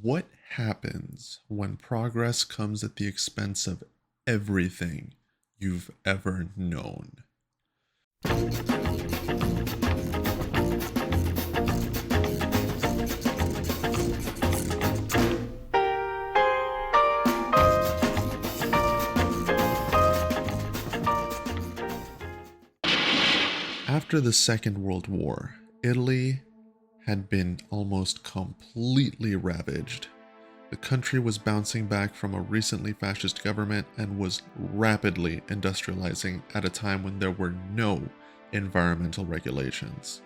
What happens when progress comes at the expense of everything you've ever known? After the Second World War, Italy had been almost completely ravaged. The country was bouncing back from a recently fascist government and was rapidly industrializing at a time when there were no environmental regulations.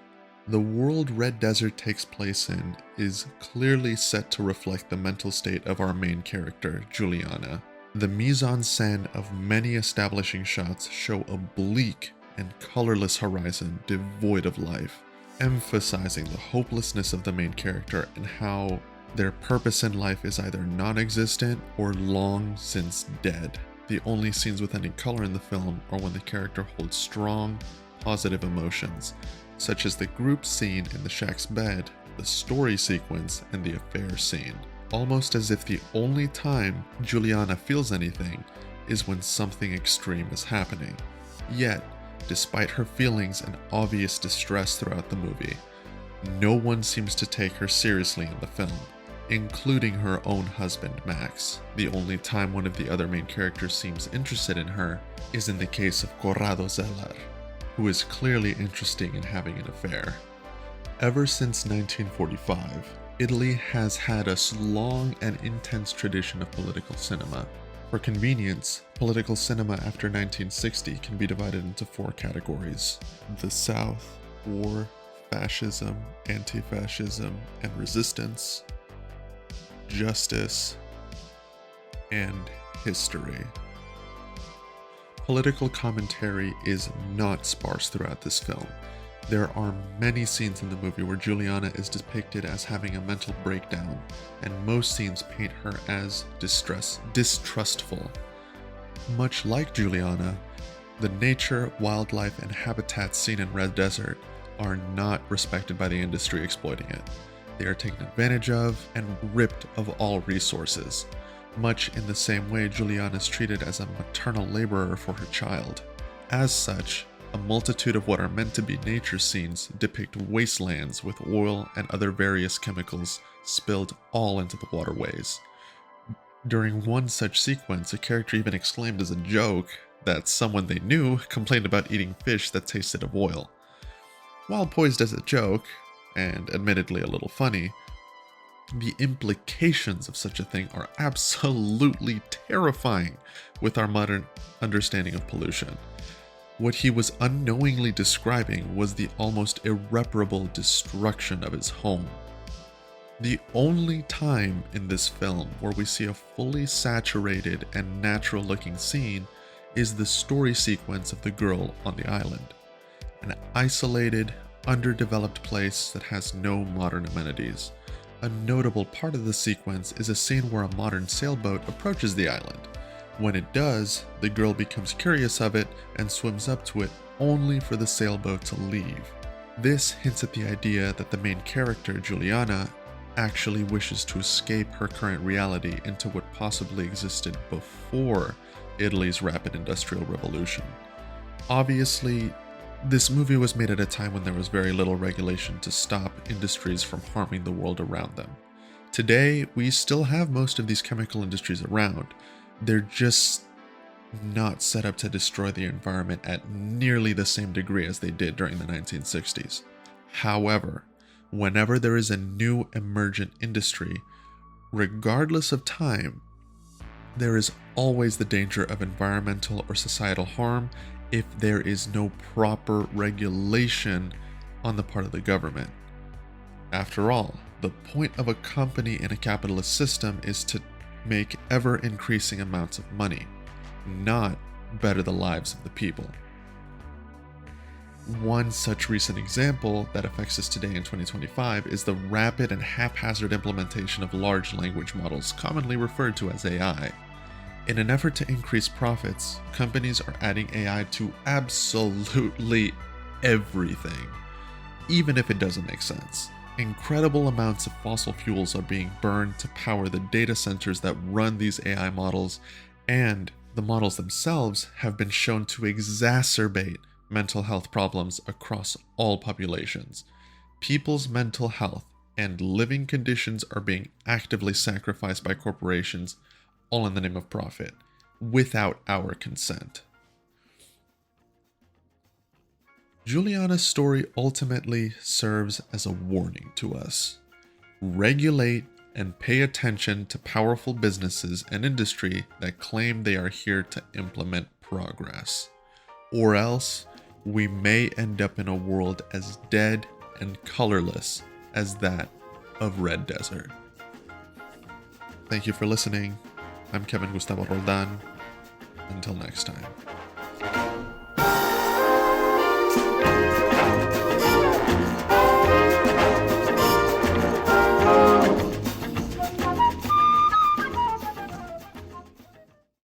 The world Red Desert takes place in is clearly set to reflect the mental state of our main character, Juliana. The mise-en-scène of many establishing shots show a bleak and colorless horizon devoid of life, emphasizing the hopelessness of the main character and how their purpose in life is either non-existent or long since dead. The only scenes with any color in the film are when the character holds strong, positive emotions, such as the group scene in the shack's bed, the story sequence, and the affair scene. Almost as if the only time Juliana feels anything is when something extreme is happening. Yet, despite her feelings and obvious distress throughout the movie, no one seems to take her seriously in the film, including her own husband, Max. The only time one of the other main characters seems interested in her is in the case of Corrado Zeller, who is clearly interested in having an affair. Ever since 1945, Italy has had a long and intense tradition of political cinema. For convenience, political cinema after 1960 can be divided into four categories: the South, war, fascism, anti-fascism, and resistance, justice, and history. Political commentary is not sparse throughout this film. There are many scenes in the movie where Juliana is depicted as having a mental breakdown, and most scenes paint her as distrustful. Much like Juliana, the nature, wildlife, and habitats seen in Red Desert are not respected by the industry exploiting it. They are taken advantage of and ripped of all resources, much in the same way Juliana is treated as a maternal laborer for her child. As such, a multitude of what are meant to be nature scenes depict wastelands with oil and other various chemicals spilled all into the waterways. During one such sequence, a character even exclaimed as a joke that someone they knew complained about eating fish that tasted of oil. While poised as a joke, and admittedly a little funny, the implications of such a thing are absolutely terrifying with our modern understanding of pollution. What he was unknowingly describing was the almost irreparable destruction of his home. The only time in this film where we see a fully saturated and natural looking scene is the story sequence of the girl on the island, an isolated, underdeveloped place that has no modern amenities. A notable part of the sequence is a scene where a modern sailboat approaches the island. When it does, the girl becomes curious of it and swims up to it only for the sailboat to leave. This hints at the idea that the main character, Juliana, actually wishes to escape her current reality into what possibly existed before Italy's rapid industrial revolution. Obviously, this movie was made at a time when there was very little regulation to stop industries from harming the world around them. Today, we still have most of these chemical industries around. They're just not set up to destroy the environment at nearly the same degree as they did during the 1960s. However, whenever there is a new emergent industry, regardless of time, there is always the danger of environmental or societal harm if there is no proper regulation on the part of the government. After all, the point of a company in a capitalist system is to make ever-increasing amounts of money, not better the lives of the people. One such recent example that affects us today in 2025 is the rapid and haphazard implementation of large language models, commonly referred to as AI. In an effort to increase profits, companies are adding AI to absolutely everything, even if it doesn't make sense. Incredible amounts of fossil fuels are being burned to power the data centers that run these AI models, and the models themselves have been shown to exacerbate mental health problems across all populations. People's mental health and living conditions are being actively sacrificed by corporations, all in the name of profit, without our consent. Juliana's story ultimately serves as a warning to us. Regulate and pay attention to powerful businesses and industry that claim they are here to implement progress. Or else, we may end up in a world as dead and colorless as that of Red Desert. Thank you for listening. I'm Kevin Gustavo Roldan. Until next time.